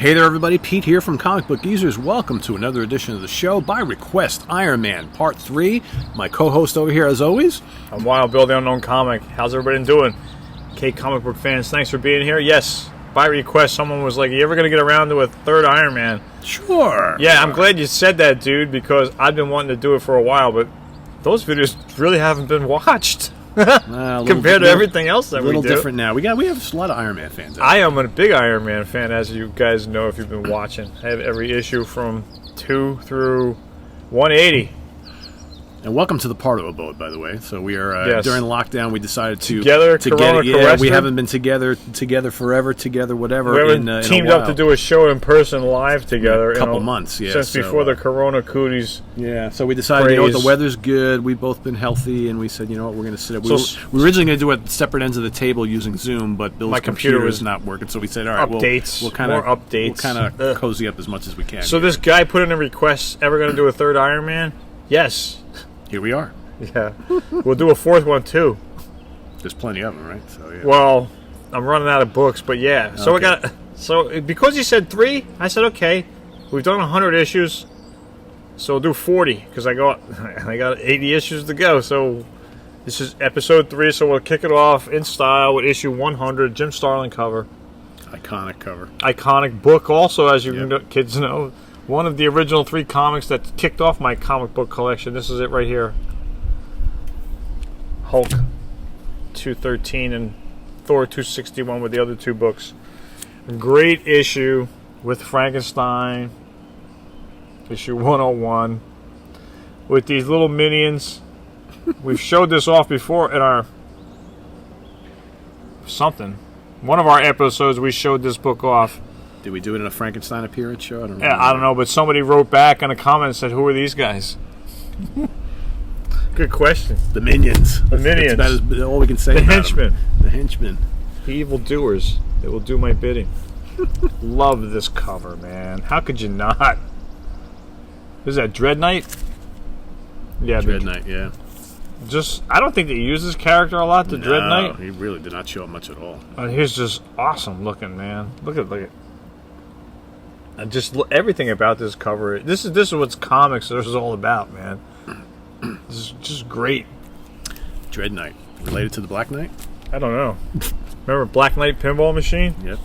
Hey there, everybody. Pete here from Comic Book Geezers. Welcome to another edition of the show. By request, Iron Man Part 3. My co-host over here, as always. I'm Wild Bill, the Unknown Comic. How's everybody doing? Okay, comic book fans, thanks for being here. Yes, by request, someone was like, "Are you ever going to get around to a third Iron Man?" Sure. Yeah, I'm glad you said that, dude, because I've been wanting to do it for a while, but those videos really haven't been watched compared to everything else that we do. A little different now. We have a lot of Iron Man fans. I am a big Iron Man fan, as you guys know if you've been watching. I have every issue from 2 through 180. And welcome to the Pardo abode, by the way. So we are during lockdown. We decided to we haven't been together forever, whatever. We haven't teamed up to do a show in person live together in a couple months. Yeah, since before the Corona cooties. Yeah, so we decided, the weather's good. We've both been healthy, and we said, we're going to sit up. We were originally going to do it at separate ends of the table using Zoom, but Bill's computer was not working. So we said, all right, we'll kind of cozy up as much as we can. So this guy put in a request. Ever going to do a third Iron Man? Yes. Here we are. Yeah. We'll do a fourth one, too. There's plenty of them, right? So, yeah. Well, I'm running out of books, but yeah. So because he said 3, I said, okay. We've done 100 issues, so we'll do 40, because I got 80 issues to go. So this is episode 3, so we'll kick it off in style with issue 100, Jim Starlin cover. Iconic cover. Iconic book also, as you kids know. One of the original 3 comics that kicked off my comic book collection. This is it right here. Hulk 213 and Thor 261 with the other 2 books. Great issue with Frankenstein. Issue 101. With these little minions. We've showed this off before in our one of our episodes we showed this book off. Did we do it in a Frankenstein appearance show? I don't know, but somebody wrote back in a comment and said, "Who are these guys?" Good question. The minions. The minions. That's all we can say. The henchmen. The henchmen. The evil doers. They will do my bidding. Love this cover, man. How could you not? Is that Dread Knight? Yeah, Dread Knight. Yeah. I don't think they use this character a lot. Dread Knight. He really did not show up much at all. He's just awesome looking, man. Look at. Everything about this cover. This is what comics is all about, man. This is just great. Dread Knight. Related to the Black Knight? I don't know. Remember Black Knight Pinball Machine? Yep.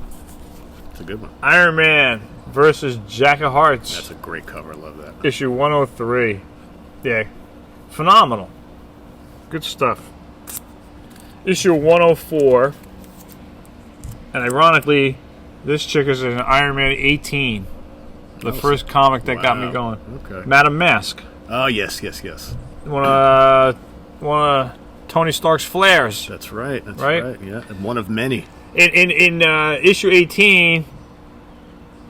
It's a good one. Iron Man versus Jack of Hearts. That's a great cover. I love that. Issue 103. Yeah. Phenomenal. Good stuff. Issue 104. And ironically, this chick is in Iron Man 18. The first comic that got me going. Okay. Madam Mask. Oh, yes. One of Tony Stark's flares. That's right. Yeah, and one of many. In issue 18,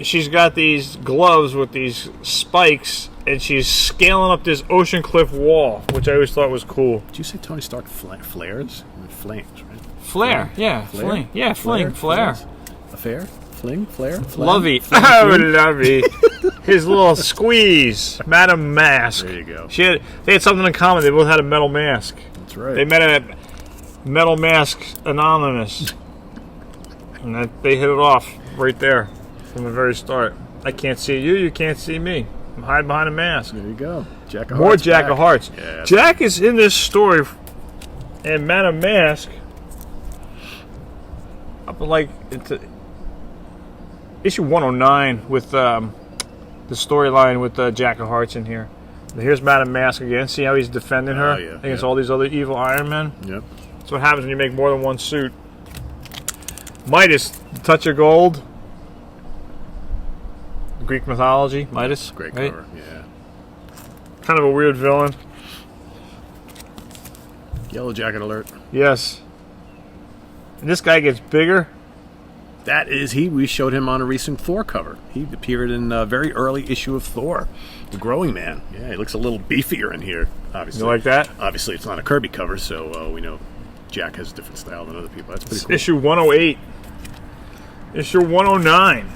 she's got these gloves with these spikes, and she's scaling up this ocean cliff wall, which I always thought was cool. Did you say Tony Stark flares? Flames, right? Flare, yeah. Fling. Yeah, fling, flare. Affair? Fling? Flare? Lovey. Oh, Lovey. His little squeeze. Madam Mask. There you go. They had something in common. They both had a metal mask. That's right. They met at Metal Mask Anonymous. And they hit it off right there from the very start. I can't see you. You can't see me. I'm hiding behind a mask. There you go. Jack of More Hearts. Jack of Hearts. Yeah, Jack is in this story. And Madam Mask. Up into issue 109 with the storyline with Jack of Hearts in here. Here's Madam Mask again. See how he's defending her against all these other evil Iron Men? Yep. That's what happens when you make more than one suit. Midas, Touch of Gold. Greek mythology, Midas. Great cover, yeah. Kind of a weird villain. Yellow Jacket alert. Yes. And this guy gets bigger. That is he. We showed him on a recent Thor cover. He appeared in a very early issue of Thor, The Growing Man. Yeah, he looks a little beefier in here, obviously. You like that? Obviously, it's not a Kirby cover, so we know Jack has a different style than other people. That's pretty cool. Issue 108. Issue 109.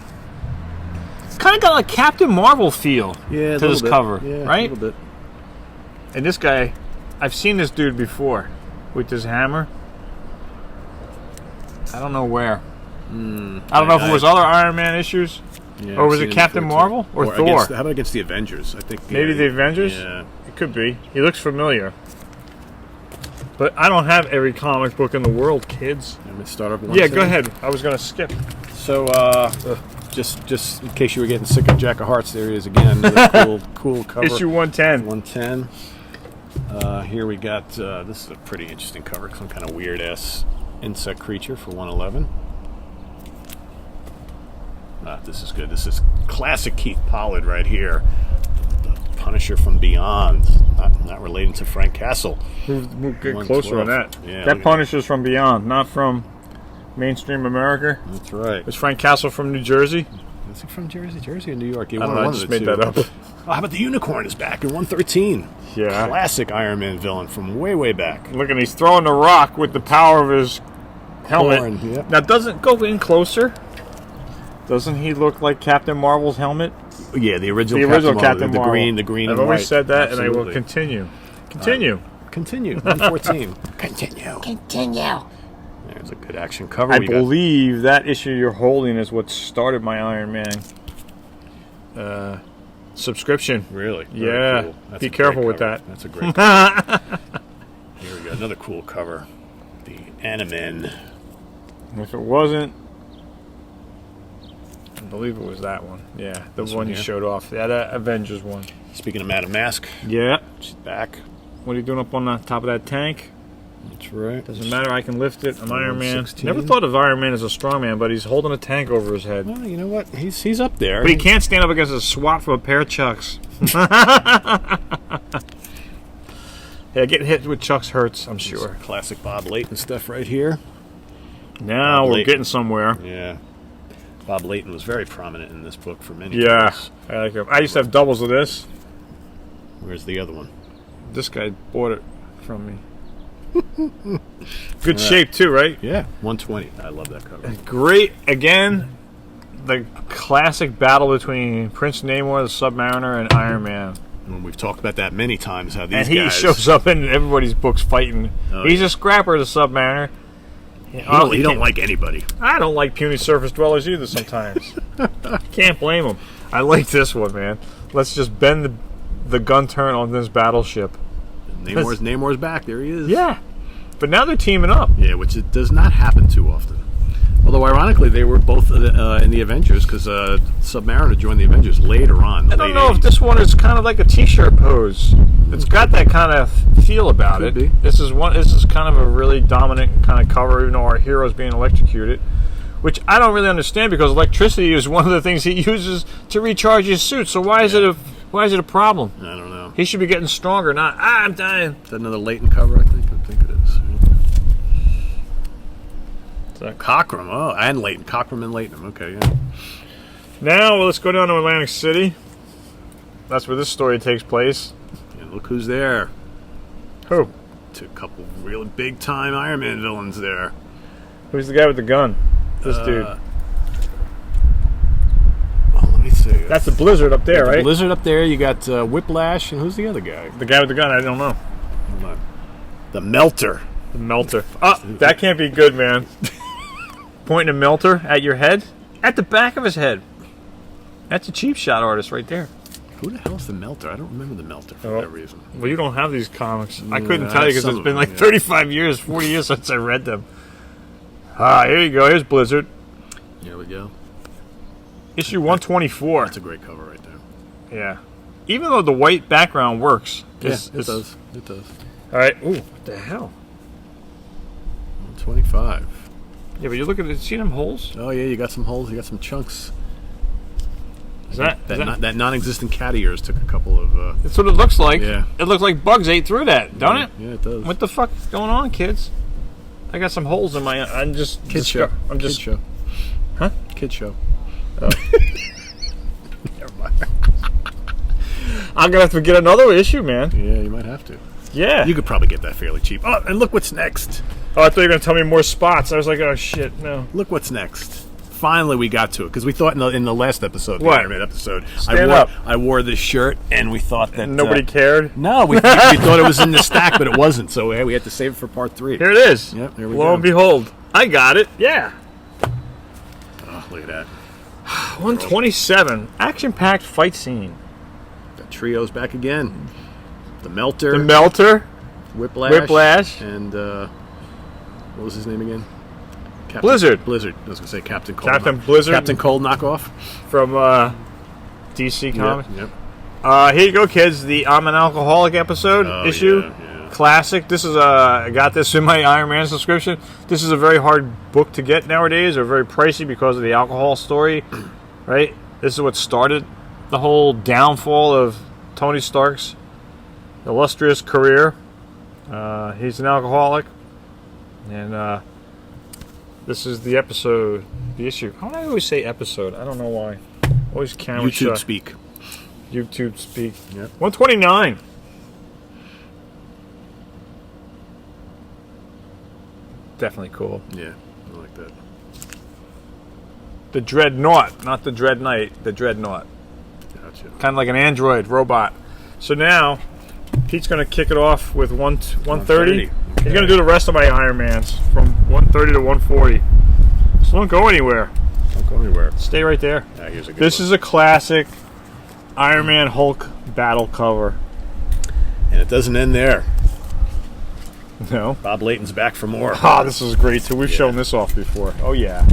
It's kind of got a Captain Marvel feel to this cover, right? A little bit. And this guy, I've seen this dude before with this hammer. I don't know where. I don't know if it was other Iron Man issues. Yeah, or was it Captain Marvel or Thor? How about against the Avengers? I think maybe the Avengers. Yeah, it could be. He looks familiar. But I don't have every comic book in the world, kids. I'm gonna start up. Yeah, go ahead. I was gonna skip. So, just in case you were getting sick of Jack of Hearts, there he is again. Another cool cover. Issue 110. 110. Here we got. This is a pretty interesting cover. Some kind of weird ass insect creature for 111. This is good. This is classic Keith Pollard right here. The Punisher from Beyond. Not relating to Frank Castle. We'll get closer on that. Yeah, that Punisher's from Beyond, not from mainstream America. That's right. Is Frank Castle from New Jersey? Is he from Jersey? Jersey or New York? I don't know, I just made that up. How about the Unicorn is back in 113? Yeah. Classic Iron Man villain from way back. Look, and he's throwing the rock with the power of his helmet. Horn, yep. Now, doesn't go in closer. Doesn't he look like Captain Marvel's helmet? Yeah, the original Captain Marvel. The green I've and always white. said that, Absolutely. and I will continue. Continue. 114. Continue. There's a good action cover. I believe that issue you're holding is what started my Iron Man subscription. Really? Yeah. Cool. Be careful with that. That's a great cover. Here we go. Another cool cover. The Animan. If it wasn't, I believe it was that one. Yeah, the one you showed off. Yeah, that Avengers one. Speaking of Madam Mask. Yeah. She's back. What are you doing up on the top of that tank? That's right. Doesn't matter, I can lift it. I'm Iron Man. Never thought of Iron Man as a strong man, but he's holding a tank over his head. Well, you know what? He's up there. But he can't stand up against a SWAT from a pair of Chucks. Yeah, getting hit with Chucks hurts, I'm sure. Classic Bob Layton stuff right here. Now we're getting somewhere. Yeah. Bob Layton was very prominent in this book for many years. I like him. I used to have doubles of this. Where's the other one? This guy bought it from me. Good shape too, right? Yeah, 120. I love that cover. Great. Again, the classic battle between Prince Namor, the Submariner, and Iron Man. And we've talked about that many times. How these and he shows up in everybody's books fighting. He's a scrapper, the Submariner. He don't like anybody. I don't like puny surface dwellers either. Sometimes can't blame him. I like this one, man. Let's just bend the gun turn on this battleship. Namor's back. There he is. Yeah. But now they're teaming up. Yeah, which it does not happen too often. Although, ironically, they were both in the Avengers because Submariner joined the Avengers later on. I don't know if this one is kind of like a T-shirt pose. It's got that kind of feel about it. This is kind of a really dominant kind of cover, even though our hero's being electrocuted. Which I don't really understand because electricity is one of the things he uses to recharge his suit. So why is it a problem? I don't know. He should be getting stronger, not I'm dying. Is that another Layton cover? I think it is. Cockrum. Oh, and Layton. Cockrum and Layton. Okay, yeah. Now let's go down to Atlantic City. That's where this story takes place. And look who's there. Who? A couple really big time Iron Man villains there. Who's the guy with the gun? This dude. Let me see. That's the Blizzard up there, right? The Blizzard up there. You got Whiplash, and who's the other guy? The guy with the gun. I don't know. Hold on. The Melter. The Melter. Oh, that can't be good, man. Pointing a melter at your head? At the back of his head. That's a cheap shot artist right there. Who the hell is the Melter? I don't remember the Melter for that reason. Well, you don't have these comics. I couldn't tell you because it's been like 35 years, 40 years since I read them. Here you go. Here's Blizzard. Here we go. Issue 124. That's a great cover right there. Yeah. Even though the white background works. It does. It does. All right. Ooh, what the hell? 125. Yeah, but you look at it. See them holes? Oh, yeah. You got some holes. You got some chunks. That non-existent cat ears took a couple of... That's what it looks like. Yeah. It looks like bugs ate through that, don't it? Yeah, it does. What the fuck is going on, kids? I got some holes in my... I'm just... Kid show. Kid show. Huh? Kid show. Oh. Never mind. I'm going to have to get another issue, man. Yeah, you might have to. Yeah. You could probably get that fairly cheap. Oh, and look what's next. Oh, I thought you were going to tell me more spots. I was like, oh, shit, no. Look what's next. Finally, we got to it because we thought in the last episode, the Iron Man episode, I wore this shirt and we thought that nobody cared. No, we thought it was in the stack, but it wasn't. So we had to save it for part 3. Here it is. Yep, there we go. Lo and behold, I got it. Yeah. Oh, look at that. 127. Action-packed fight scene. The trio's back again. The Melter. Whiplash. And what was his name again? Blizzard. I was going to say Captain Cold. Blizzard. Captain Cold knockoff. From DC Comics. Yep. Here you go, kids. The I'm an Alcoholic issue. Yeah. Classic. This is I got this in my Iron Man subscription. This is a very hard book to get nowadays, or very pricey because of the alcohol story, right? This is what started the whole downfall of Tony Stark's illustrious career. He's an alcoholic, and this is the episode, the issue. How do I always say episode? I don't know why. Always camera YouTube speak. YouTube speak. Yep. 129. Definitely cool. Yeah, I like that. The Dreadnought, not the Dread Knight, the Dreadnought. Gotcha. Kind of like an android robot. So now, Pete's going to kick it off with 130. Okay. He's going to do the rest of my Iron Mans from 130 to 140. So don't go anywhere. Don't go anywhere. Stay right there. Here's a good this one. is a classic Iron Man Hulk battle cover. And it doesn't end there. No. Bob Layton's back for more. Ah, this is great too. We've shown this off before. Oh yeah.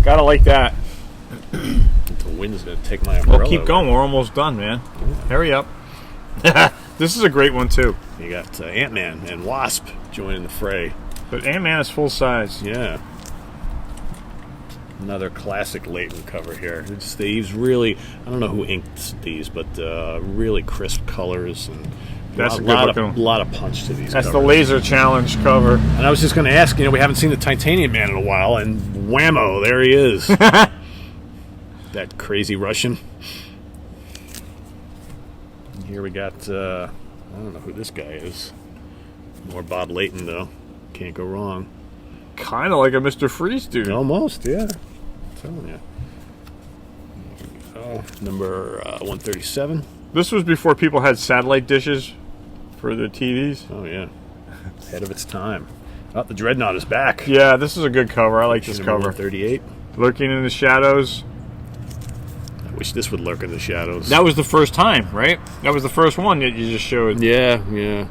Gotta like that. The wind's going to take my umbrella. Well, keep going. We're almost done, man. Hurry up. This is a great one too. You got Ant-Man and Wasp joining the fray. But Ant-Man is full size. Yeah. Another classic Layton cover here. He's really, I don't know who inked these, but really crisp colors and that's a good lot of punch to these. That's covers. the Laser Challenge cover. And I was just going to ask, we haven't seen the Titanium Man in a while, and whammo, there he is. That crazy Russian. And here we got, I don't know who this guy is. More Bob Layton, though. Can't go wrong. Kind of like a Mr. Freeze dude. Almost, yeah. I'm telling you. Oh, number 137. This was before people had satellite dishes for their TVs. Oh, yeah. Ahead of its time. Oh, the Dreadnought is back. Yeah, this is a good cover. I like this cover. 138. Lurking in the shadows. I wish this would lurk in the shadows. That was the first time, right? That was the first one that you just showed. Yeah.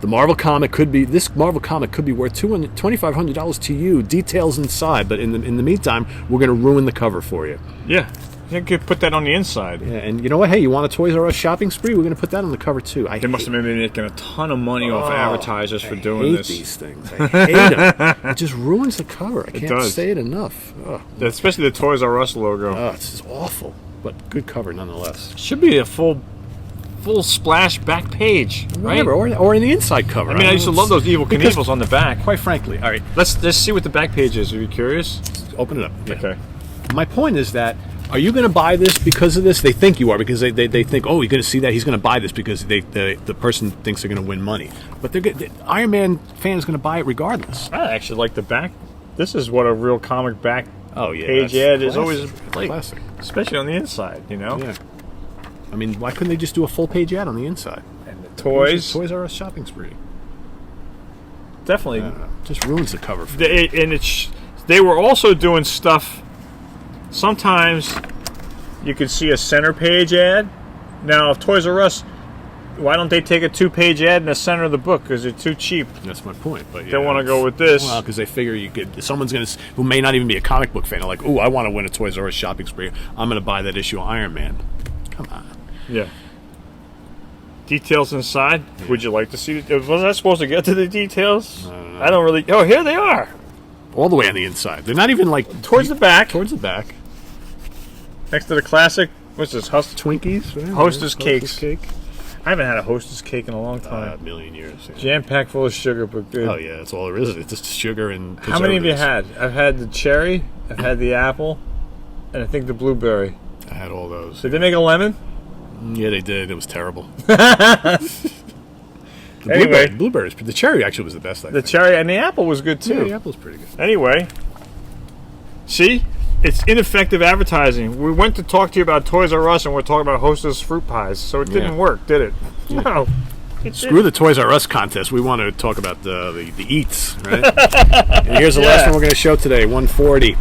The Marvel comic could be worth $2,500 to you. Details inside, but in the meantime, we're going to ruin the cover for you. Yeah. You could put that on the inside. Yeah, and you know what? Hey, you want a Toys R Us shopping spree? We're going to put that on the cover too. They must have been making a ton of money off advertisers for doing this. I hate these things. I hate them. It just ruins the cover. I can't say it enough. Oh. Especially the Toys R Us logo. Oh, it's just awful, but good cover nonetheless. Should be a full splash back page, right? Whatever, or in the inside cover. I used to love those Evil Knievel's on the back. Quite frankly, all right. Let's see what the back page is. Are you curious? Open it up. Yeah. Okay. My point is that. Are you going to buy this because of this? They think you are because they think, oh, you're going to see that he's going to buy this because the person thinks they're going to win money. But the Iron Man fan is going to buy it regardless. I actually like the back. This is what a real comic back page ad is always like, classic, especially on the inside. Yeah. I mean, why couldn't they just do a full page ad on the inside? And the Toys R Us shopping spree. Definitely just ruins the cover. For me. They were also doing stuff. Sometimes you could see a center page ad. Now, if Toys R Us, why don't they take a 2-page ad in the center of the book? Because they're too cheap. That's my point. But they want to go with this. Well, because they figure someone's going to who may not even be a comic book fan. They're like, "Ooh, I want to win a Toys R Us shopping spree. I'm going to buy that issue of Iron Man." Come on. Yeah. Details inside. Yeah. Would you like to see? Was I supposed to get to the details? I don't really. Oh, here they are. All the way on the inside. They're not even like towards the back. Towards the back. Next to the classic. What's this? Twinkies? Hostess cakes. Cake. I haven't had a Hostess cake in a long time. A million years. Yeah. Jam packed full of sugar, but good. Oh yeah, that's all there is. It's just sugar and. How many have you had? I've had the cherry. I've had the apple, and I think the blueberry. I had all those. Did they make a lemon? Yeah, they did. It was terrible. Anyway, blueberries. The cherry actually was the best. I think. Cherry and the apple was good too. Yeah, the apple was pretty good. Anyway, see, it's ineffective advertising. We went to talk to you about Toys R Us, and we're talking about Hostess fruit pies, so it didn't work, did it? Yeah. No. Screw the Toys R Us contest. We want to talk about the eats, right? And here's the last one we're going to show today. 140.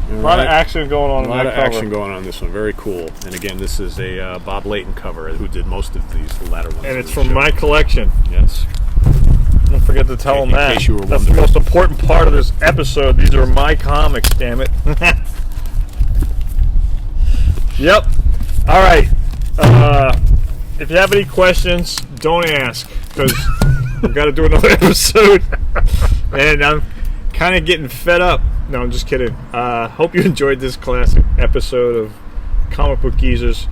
A lot of action going on. A lot of action going on this one. Very cool. And again, this is a Bob Layton cover, who did most of these latter ones. And it's from my collection. Yes. Don't forget to tell them that. In case you were That's wondering. the most important part of this episode. These are my comics, damn it. Yep. All right. If you have any questions, don't ask, because we've got to do another episode. And I'm kind of getting fed up. No, I'm just kidding. Hope you enjoyed this classic episode of Comic Book Geezers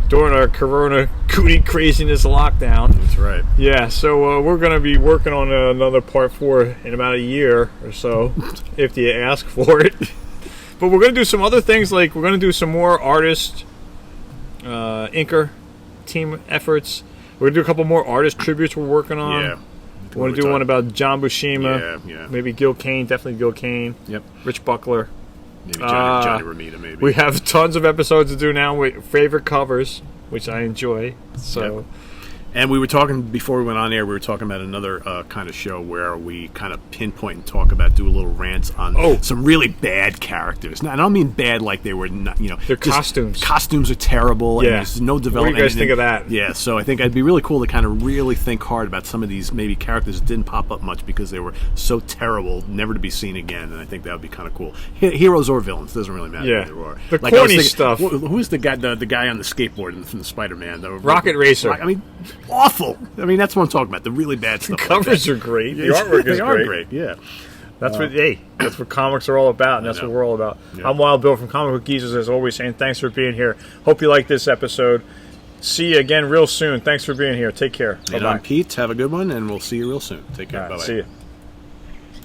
during our Corona cootie craziness lockdown. That's right. Yeah, so we're going to be working on another part 4 in about a year or so, if you ask for it. But we're going to do some other things, like we're going to do some more artist, inker team efforts. We're going to do a couple more artist tributes we're working on. Yeah. We want to do one about John Buscema. Yeah. Maybe Gil Kane. Definitely Gil Kane. Yep. Rich Buckler. Maybe Johnny Romita, maybe. We have tons of episodes to do now with favorite covers, which I enjoy. So. Yep. And we were talking, before we went on air, we were talking about another kind of show where we kind of pinpoint and talk about, do a little rants on some really bad characters. Now, I don't mean bad like they were not, their costumes. Costumes are terrible, and there's no development. What do you guys think of that? Yeah, so I think it'd be really cool to kind of really think hard about some of these maybe characters that didn't pop up much because they were so terrible, never to be seen again, and I think that would be kind of cool. Heroes or villains, doesn't really matter who they were. The corny stuff. Who's the guy on the skateboard from the Spider-Man? Rocket Racer. I mean, awful. I mean, that's what I'm talking about. The really bad stuff. The covers are great. The artwork is great. They are great. Yeah. That's what comics are all about, and that's what we're all about. Yeah. I'm Wild Bill from Comic Book Geezers, as always, saying thanks for being here. Hope you like this episode. See you again real soon. Thanks for being here. Take care. And I'm Pete. Have a good one, and we'll see you real soon. Take care. Bye-bye. See you.